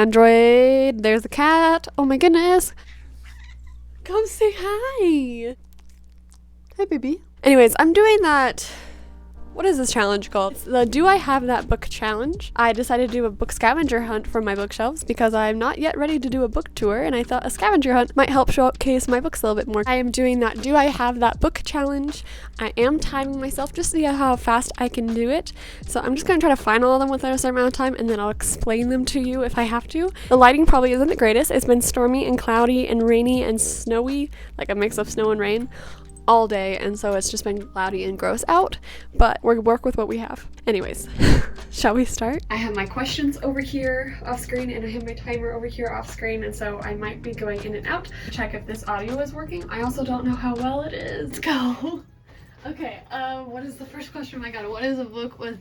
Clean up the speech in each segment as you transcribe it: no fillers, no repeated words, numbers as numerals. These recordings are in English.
Android. There's the cat. Oh my goodness. Come say hi. Hi, baby. Anyways, I'm doing that. What is this challenge called? It's the Do I Have That Book challenge. I decided to do a book scavenger hunt for my bookshelves because I'm not yet ready to do a book tour, and I thought a scavenger hunt might help showcase my books a little bit more. I am doing that Do I Have That Book challenge. I am timing myself just to see how fast I can do it. So I'm just going to try to find all of them within a certain amount of time, and then I'll explain them to you if I have to. The lighting probably isn't the greatest. It's been stormy and cloudy and rainy and snowy, like a mix of snow and rain, all day, and so it's just been cloudy and gross out, but we'll work with what we have. Anyways, shall we start? I have my questions over here off screen, and I have my timer over here off screen, and so I might be going in and out to check if this audio is working. I also don't know how well it is. Let's go. Okay, what is the first question? Oh my god, what is a book with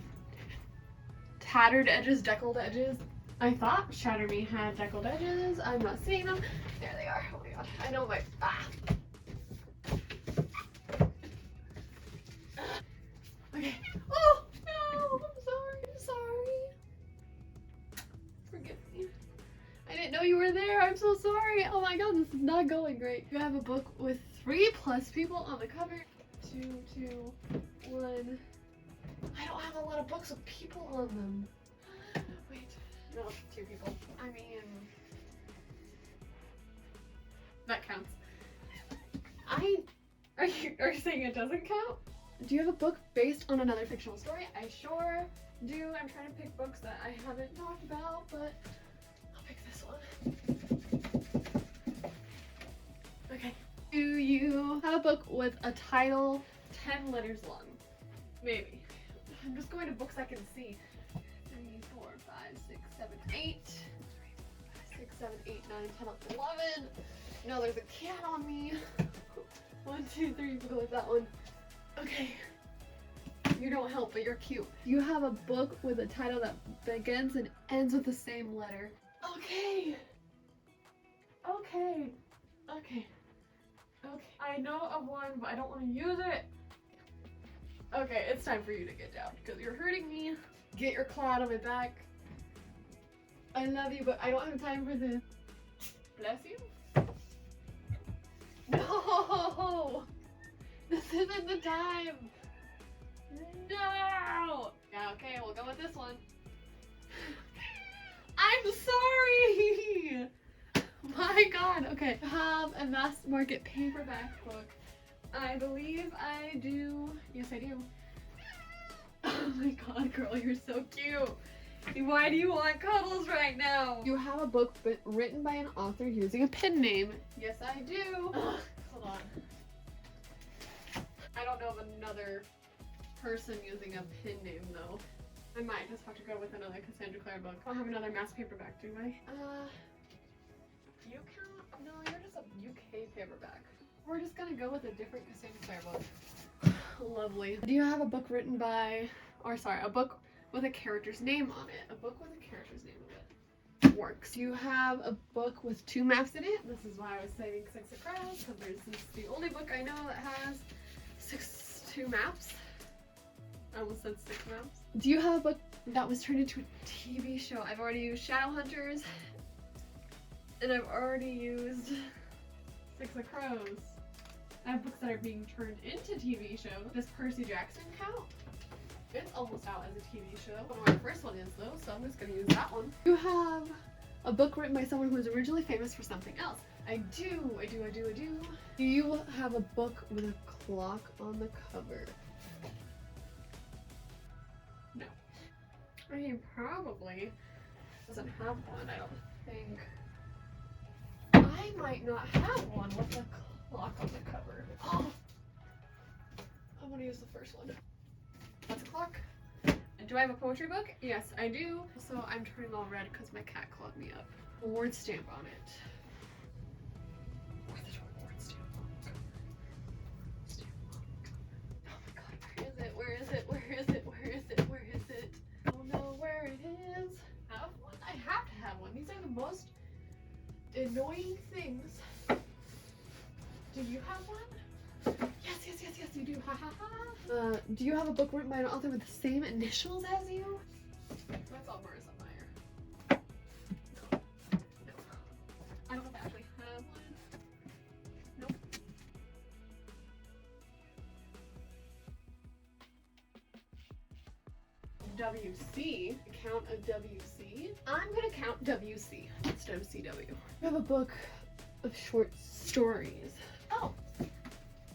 tattered edges, deckled edges? I thought Shatter Me had deckled edges. I'm not seeing them. There they are. Oh my god, I know my Okay. Oh, no, I'm sorry. Forgive me. I didn't know you were there. I'm so sorry. Oh my god, this is not going great. You have a book with 3+ people on the cover. 2, 1. I don't have a lot of books with people on them. Wait, no, 2 people. I mean, that counts. Are you saying it doesn't count? Do you have a book based on another fictional story? I sure do. I'm trying to pick books that I haven't talked about, but I'll pick this one. Okay. Do you have a book with a title 10 letters long? Maybe. I'm just going to books I can see. 3, 4, 5, 6, 7, 8. 6, 7, 8, 9, 10, 11. No, there's a cat on me. 1, 2, 3, go with that one. Okay. You don't help, but you're cute. You have a book with a title that begins and ends with the same letter. Okay. I know of one, but I don't want to use it. Okay, it's time for you to get down because you're hurting me. Get your claw out of my back. I love you, but I don't have time for this. Bless you. No! This isn't the time! No! Yeah, okay, we'll go with this one. I'm sorry! My god, okay. I have a mass market paperback book. I believe I do. Yes, I do. Oh my god, girl, you're so cute. Why do you want cuddles right now? You have a book written by an author using a pen name. Yes, I do. Ugh, hold on. I don't know of another person using a pen name though. I might just have to go with another Cassandra Clare book. I don't have another mass paperback, do I? You count? No, you're just a UK paperback. We're just gonna go with a different Cassandra Clare book. Lovely. Do you have a book written by, or sorry, a book with a character's name on it? A book with a character's name on it. Works. You have a book with 2 maps in it. This is why I was saving 6 of Crows, because this is the only book I know that has 2 maps. I almost said 6 maps. Do you have a book that was turned into a TV show? I've already used Shadowhunters, and I've already used 6 of Crows. I have books that are being turned into TV shows. Does Percy Jackson count? It's almost out as a TV show. I don't know what my first one is though, so I'm just gonna use that one. You have a book written by someone who was originally famous for something else. I do. Do you have a book with a clock on the cover? No. I mean, probably doesn't have one, I don't think. I might not have one with a clock on the cover. Oh. I'm gonna use the first one. That's a clock. And do I have a poetry book? Yes, I do. So I'm turning all red because my cat clawed me up. A word stamp on it. Where's the word stamp on the cover? Stamp on the cover. Oh my god, where is it? I don't know where it is. Have one? I have to have one. These are the most annoying things. Do you have one? Yes, you do. Ha ha ha. Do you have a book written by an author with the same initials as you? That's all Marissa Meyer. No. WC. Count a WC. I'm gonna count WC instead of CW. I have a book of short stories. Oh! I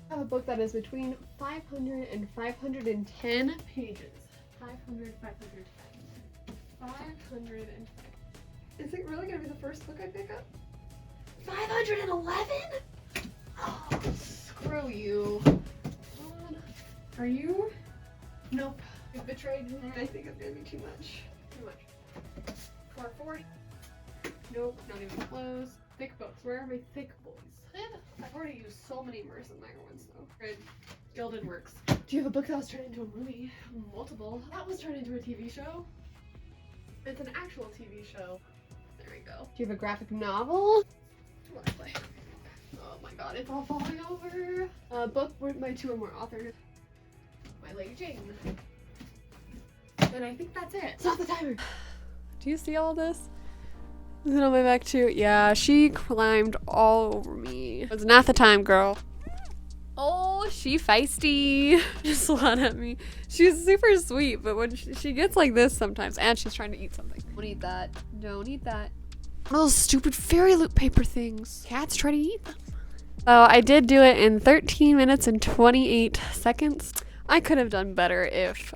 have a book that is between 500 and 510 pages. 500, 510. 510. Is it really gonna be the first book I pick up? 511? Oh, screw you. God. Are you? Nope. You've betrayed me. I think it's gonna be too much. Too much. 440. Nope, not even close. Thick books. Where are my thick boys? I've already used so many Marissa Meyer ones though. Good. Gilded Works. Do you have a book that was turned into a movie? Multiple. That was turned into a TV show. It's an actual TV show. There we go. Do you have a graphic novel? What do I play? Oh my god, it's all falling over. A book written by 2 or more authors. My Lady Jane. And I think that's it. Stop the timer. Do you see all this? Is it on my back too? Yeah, she climbed all over me. It was not the time, girl. Oh, she feisty. Just swat at me. She's super sweet, but when she gets like this sometimes, and she's trying to eat something. Don't eat that. Don't eat that. Those stupid fairy loot paper things. Cats try to eat them. So I did do it in 13 minutes and 28 seconds. I could have done better if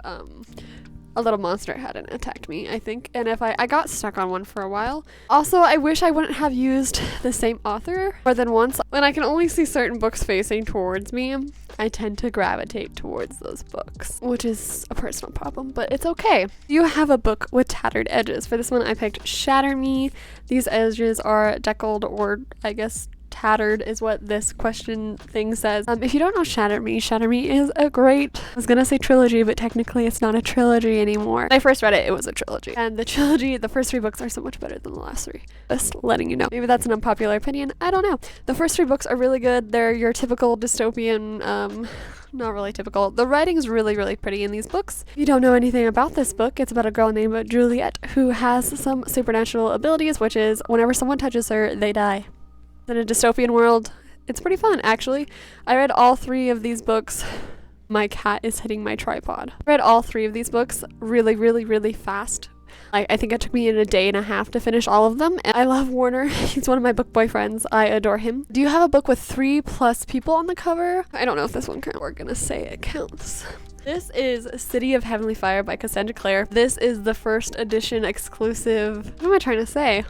a little monster hadn't attacked me, I think. And if I got stuck on one for a while. Also, I wish I wouldn't have used the same author more than once. When I can only see certain books facing towards me, I tend to gravitate towards those books, which is a personal problem, but it's okay. You have a book with tattered edges. For this one, I picked Shatter Me. These edges are deckled, or I guess tattered is what this question thing says. If you don't know Shatter Me is a great, I was gonna say trilogy, but technically it's not a trilogy anymore. When I first read it, it was a trilogy. And the trilogy, the first 3 books are so much better than the last 3. Just letting you know. Maybe that's an unpopular opinion. I don't know. The first 3 books are really good. They're your typical dystopian, not really typical. The writing is really, really pretty in these books. If you don't know anything about this book, it's about a girl named Juliet who has some supernatural abilities, which is whenever someone touches her, they die. In a dystopian world, it's pretty fun, actually. I read all 3 of these books. My cat is hitting my tripod. I read all 3 of these books really, really, really fast. I think it took me a day and a half to finish all of them. And I love Warner. He's one of my book boyfriends. I adore him. Do you have a book with 3+ people on the cover? I don't know if this one counts. We're gonna say it counts. This is City of Heavenly Fire by Cassandra Clare. This is the first edition exclusive. What am I trying to say?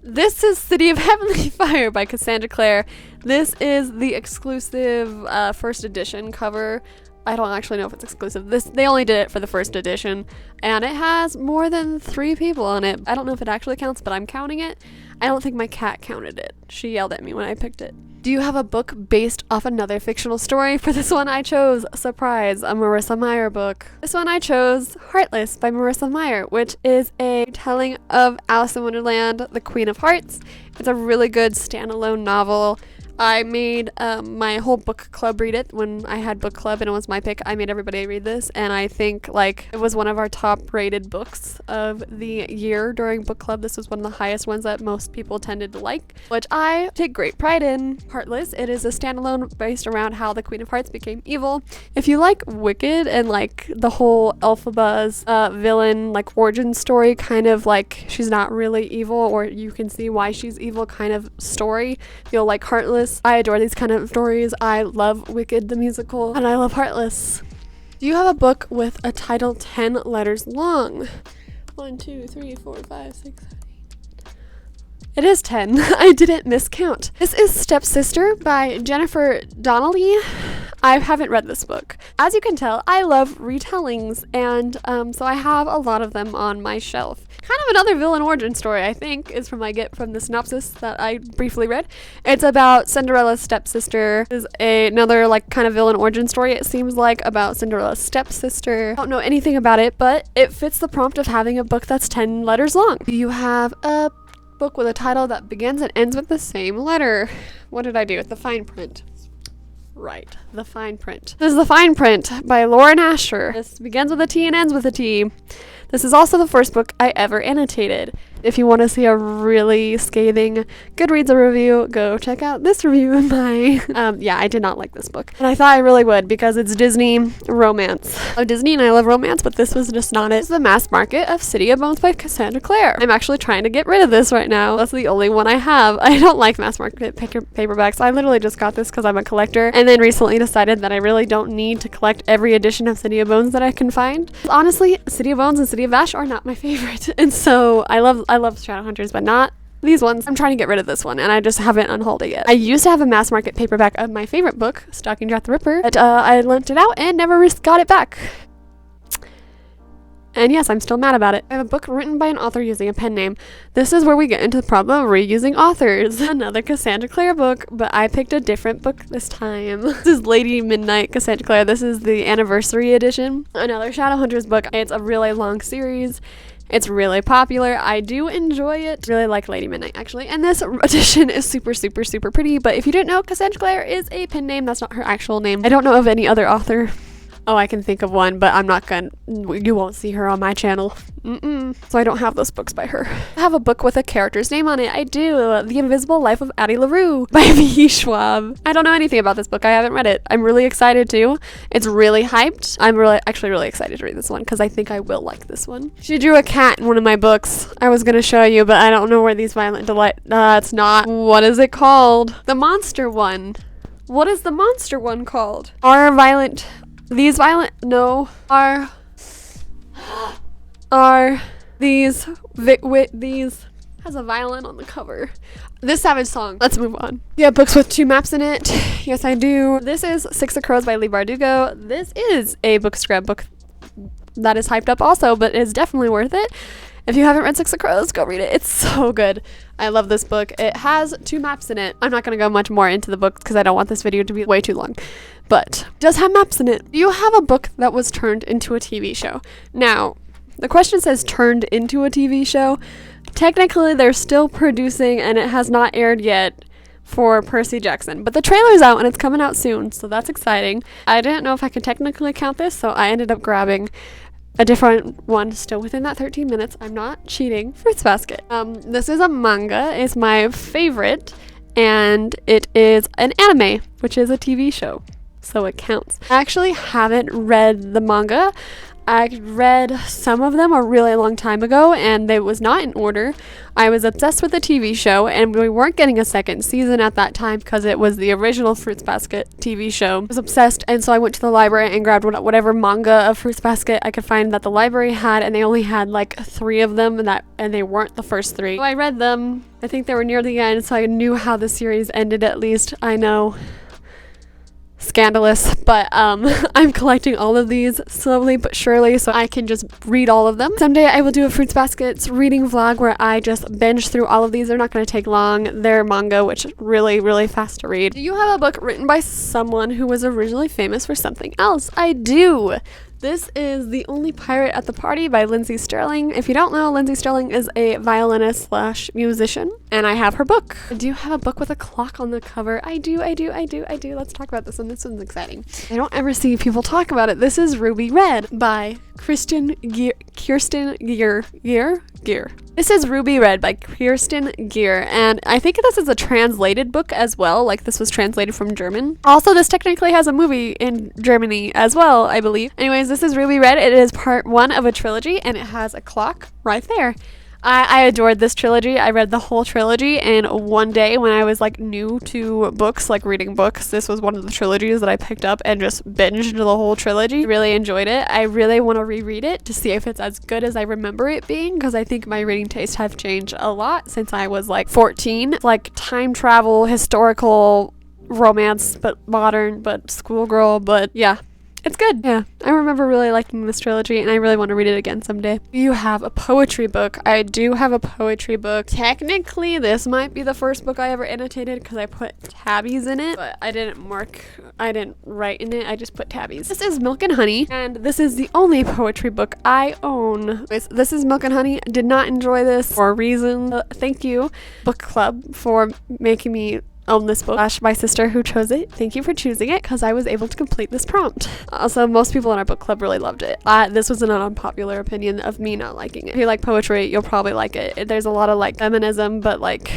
This is City of Heavenly Fire by Cassandra Clare. This is the exclusive first edition cover. I don't actually know if it's exclusive. They only did it for the first edition, and it has more than 3 people on it. I don't know if it actually counts, but I'm counting it. I don't think my cat counted it. She yelled at me when I picked it. Do you have a book based off another fictional story? For this one I chose, surprise, a Marissa Meyer book. This one I chose Heartless by Marissa Meyer, which is a telling of Alice in Wonderland, the Queen of Hearts. It's a really good standalone novel. I made my whole book club read it when I had book club, and it was my pick. I made everybody read this, and I think it was one of our top rated books of the year during book club. This was one of the highest ones that most people tended to like, which I take great pride in. Heartless, it is a standalone based around how the Queen of Hearts became evil. If you like Wicked and the whole Elphaba's villain origin story, kind of she's not really evil, or you can see why she's evil kind of story, you'll like Heartless. I adore these kind of stories. I love Wicked the musical, and I love Heartless. Do you have a book with a title 10 letters long? 1, 2, 3, 4, 5, 6, 7, 8. It is 10. I didn't miscount. This is Stepsister by Jennifer Donnelly. I haven't read this book. As you can tell, I love retellings, and so I have a lot of them on my shelf. Kind of another villain origin story, I think, is from the synopsis that I briefly read. It's about Cinderella's stepsister. This is another kind of villain origin story, it seems like, about Cinderella's stepsister. I don't know anything about it, but it fits the prompt of having a book that's 10 letters long. Do you have a book with a title that begins and ends with the same letter? What did I do with the fine print? Right, The Fine Print. This is The Fine Print by Lauren Asher. This begins with a T and ends with a T. This is also the first book I ever annotated. If you want to see a really scathing Goodreads review, go check out this review of mine. Yeah, I did not like this book. And I thought I really would because it's Disney romance. I love Disney and I love romance, but this was just not it. It's The Mass Market of City of Bones by Cassandra Clare. I'm actually trying to get rid of this right now. That's the only one I have. I don't like Mass Market paperbacks. I literally just got this because I'm a collector and then recently decided that I really don't need to collect every edition of City of Bones that I can find. Honestly, City of Bones and City of Ash are not my favorite. And so I love Shadowhunters, but not these ones. I'm trying to get rid of this one, and I just haven't unhauled it yet. I used to have a Mass Market paperback of my favorite book, Stalking Jack the Ripper, but I lent it out and never got it back. And yes, I'm still mad about it. I have a book written by an author using a pen name. This is where we get into the problem of reusing authors. Another Cassandra Clare book, but I picked a different book this time. This is Lady Midnight Cassandra Clare. This is the anniversary edition. Another Shadowhunters book. It's a really long series. It's really popular. I do enjoy it. Really like Lady Midnight, actually. And this edition is super, super, super pretty. But if you didn't know, Cassandra Clare is a pen name. That's not her actual name. I don't know of any other author. Oh, I can think of one, but I'm not gonna, you won't see her on my channel. So I don't have those books by her. I have a book with a character's name on it. I do. The Invisible Life of Addie LaRue by V. Schwab. I don't know anything about this book. I haven't read it. I'm really excited to. It's really hyped. I'm actually really excited to read this one because I think I will like this one. She drew a cat in one of my books. I was gonna show you, but I don't know where these Violent Delight, it's not. What is it called? The monster one. What is the monster one called? Are these has a violin on the cover. This Savage Song. Let's move on. Yeah, books with 2 maps in it. Yes, I do. This is Six of Crows by Leigh Bardugo. This is a book scrub book that is hyped up also, but is definitely worth it. If you haven't read Six of Crows, go read it. It's so good. I love this book. It has 2 maps in it. I'm not going to go much more into the book because I don't want this video to be way too long, but it does have maps in it. Do you have a book that was turned into a TV show? Now, the question says turned into a TV show. Technically, they're still producing and it has not aired yet for Percy Jackson, but the trailer's out and it's coming out soon, so that's exciting. I didn't know if I could technically count this, so I ended up grabbing a different one still within that 13 minutes. I'm not cheating. Fruits Basket. This is a manga. It's my favorite, and it is an anime, which is a TV show, so it counts. I actually haven't read the manga. I read some of them a really long time ago, and it was not in order. I was obsessed with the TV show, and we weren't getting a second season at that time because it was the original Fruits Basket TV show. I was obsessed, and so I went to the library and grabbed whatever manga of Fruits Basket I could find that the library had, and they only had like 3 of them, and they weren't the first 3. So I read them. I think they were near the end, so I knew how the series ended at least. I know. Scandalous, but I'm collecting all of these slowly but surely so I can just read all of them. Someday I will do a Fruits Baskets reading vlog where I just binge through all of these. They're not going to take long. They're manga, which is really, really fast to read. Do you have a book written by someone who was originally famous for something else? I do. This is The Only Pirate at the Party by Lindsay Sterling. If you don't know, Lindsay Sterling is a violinist / musician, and I have her book. I do have a book with a clock on the cover. I do. Let's talk about this one. This one's exciting. I don't ever see people talk about it. This is Ruby Red by Kirsten Gier. This is Ruby Red by Kirsten Gier, and I think this is a translated book as well, like this was translated from German. Also, this technically has a movie in Germany as well, I believe. Anyways, this is Ruby Red. It is part 1 of a trilogy, and it has a clock right there. I adored this trilogy. I read the whole trilogy in one day when I was like new to books, like reading books. This was one of the trilogies that I picked up and just binged the whole trilogy. Really enjoyed it. I really want to reread it to see if it's as good as I remember it being, because I think my reading tastes have changed a lot since I was like 14. It's like time travel, historical romance, but modern, but schoolgirl, but yeah. It's good. Yeah, I remember really liking this trilogy, and I really want to read it again someday. You have a poetry book. I do have a poetry book. Technically, this might be the first book I ever annotated because I put tabbies in it, but I didn't write in it. I just put tabbies. This is Milk and Honey, and this is the only poetry book I own. This is Milk and Honey. Did not enjoy this for a reason. Thank you, book club, for making me own this book. Slash my sister who chose it. Thank you for choosing it because I was able to complete this prompt. Also, most people in our book club really loved it. This was an unpopular opinion of me not liking it. If you like poetry, you'll probably like it. There's a lot of like feminism, but like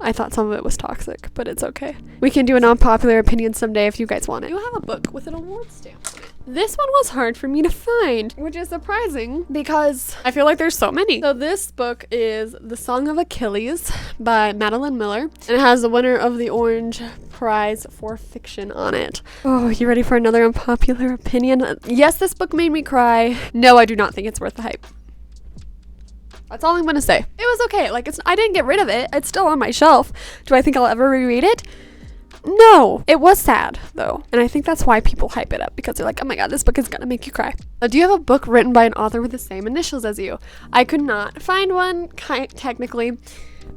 I thought some of it was toxic, but it's okay. We can do an unpopular opinion someday if you guys want it. You have a book with an award stamp on it. This one was hard for me to find, which is surprising because I feel like there's so many. So this book is The Song of Achilles by Madeline Miller, and it has the winner of the Orange Prize for Fiction on it. Oh, you ready for another unpopular opinion? Yes, this book made me cry. No, I do not think it's worth the hype. That's all I'm gonna say. It was okay. Like, I didn't get rid of it. It's still on my shelf. Do I think I'll ever reread it? No. It was sad, though. And I think that's why people hype it up, because they're like, oh my god, this book is gonna make you cry. Do you have a book written by an author with the same initials as you? I could not find one, technically,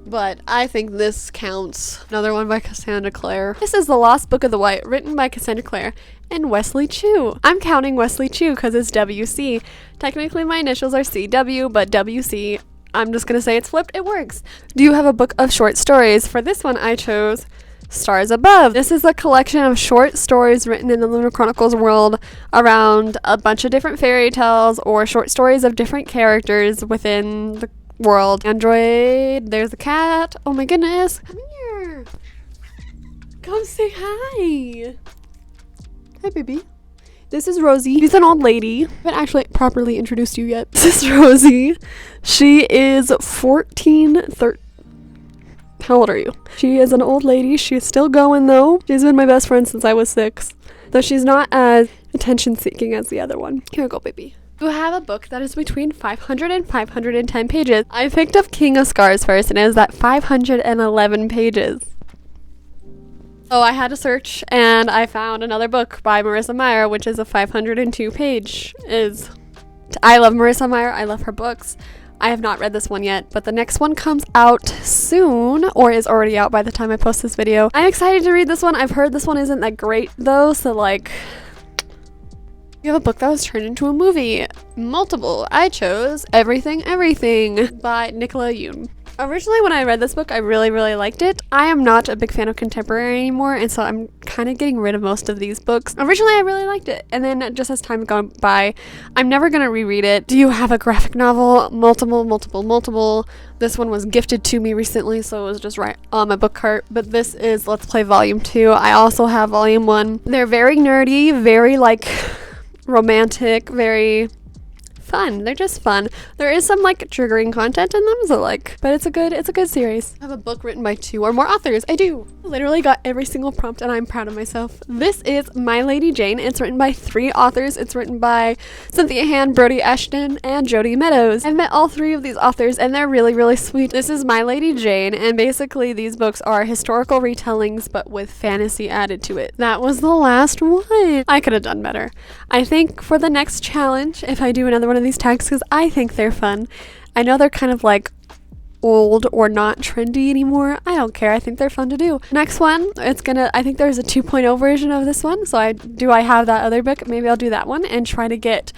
but I think this counts. Another one by Cassandra Clare. This is The Lost Book of the White, written by Cassandra Clare and Wesley Chu. I'm counting Wesley Chu because it's WC. Technically, my initials are CW, but WC, I'm just gonna say it's flipped. It works. Do you have a book of short stories? For this one, I chose Stars Above. This is a collection of short stories written in the Lunar Chronicles world around a bunch of different fairy tales or short stories of different characters within the world. Android, there's a cat. Oh my goodness. Come here. Come say hi. Hi, baby. This is Rosie. She's an old lady. I haven't actually properly introduced you yet. This is Rosie. She is 13. How old are you? She is an old lady. She's still going though. She's been my best friend since I was 6. Though she's not as attention seeking as the other one. Here we go, baby. You have a book that is between 500 and 510 pages. I picked up King of Scars first, and it is at 511 pages. So I had to search, and I found another book by Marissa Meyer, which is a 502 page. I love Marissa Meyer. I love her books. I have not read this one yet, but the next one comes out soon, or is already out by the time I post this video. I'm excited to read this one. I've heard this one isn't that great though, so like, you have a book that was turned into a movie. Multiple. I chose Everything by Nicola Yoon. Originally, when I read this book, I really, really liked it. I am not a big fan of contemporary anymore, and so I'm kind of getting rid of most of these books. Originally, I really liked it, and then just as time gone by, I'm never going to reread it. Do you have a graphic novel? Multiple. This one was gifted to me recently, so it was just right on my book cart, but this is Let's Play Volume 2. I also have Volume 1. They're very nerdy, very, like, romantic, very fun. They're just fun. There is some like triggering content in them, so like, but it's a good series. I have a book written by 2 or more authors. I do. I literally got every single prompt and I'm proud of myself. This is My Lady Jane. It's written by 3 authors. It's written by Cynthia Han, Brody Ashton, and Jodi Meadows. I've met all 3 of these authors and they're really, really sweet. This is My Lady Jane, and basically these books are historical retellings but with fantasy added to it. That was the last one. I could have done better. I think for the next challenge, if I do another one of these tags, because I think they're fun. I know they're kind of like old or not trendy anymore. I don't care. I think they're fun to do. Next one, I think there's a 2.0 version of this one, so I have that other book. Maybe I'll do that one and try to get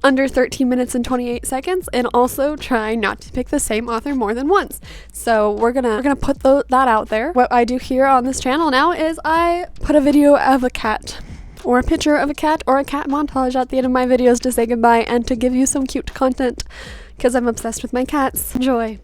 under 13 minutes and 28 seconds, and also try not to pick the same author more than once. So we're gonna put that out there. What I do here on this channel now is I put a video of a cat, or a picture of a cat, or a cat montage at the end of my videos to say goodbye and to give you some cute content, because I'm obsessed with my cats. Enjoy.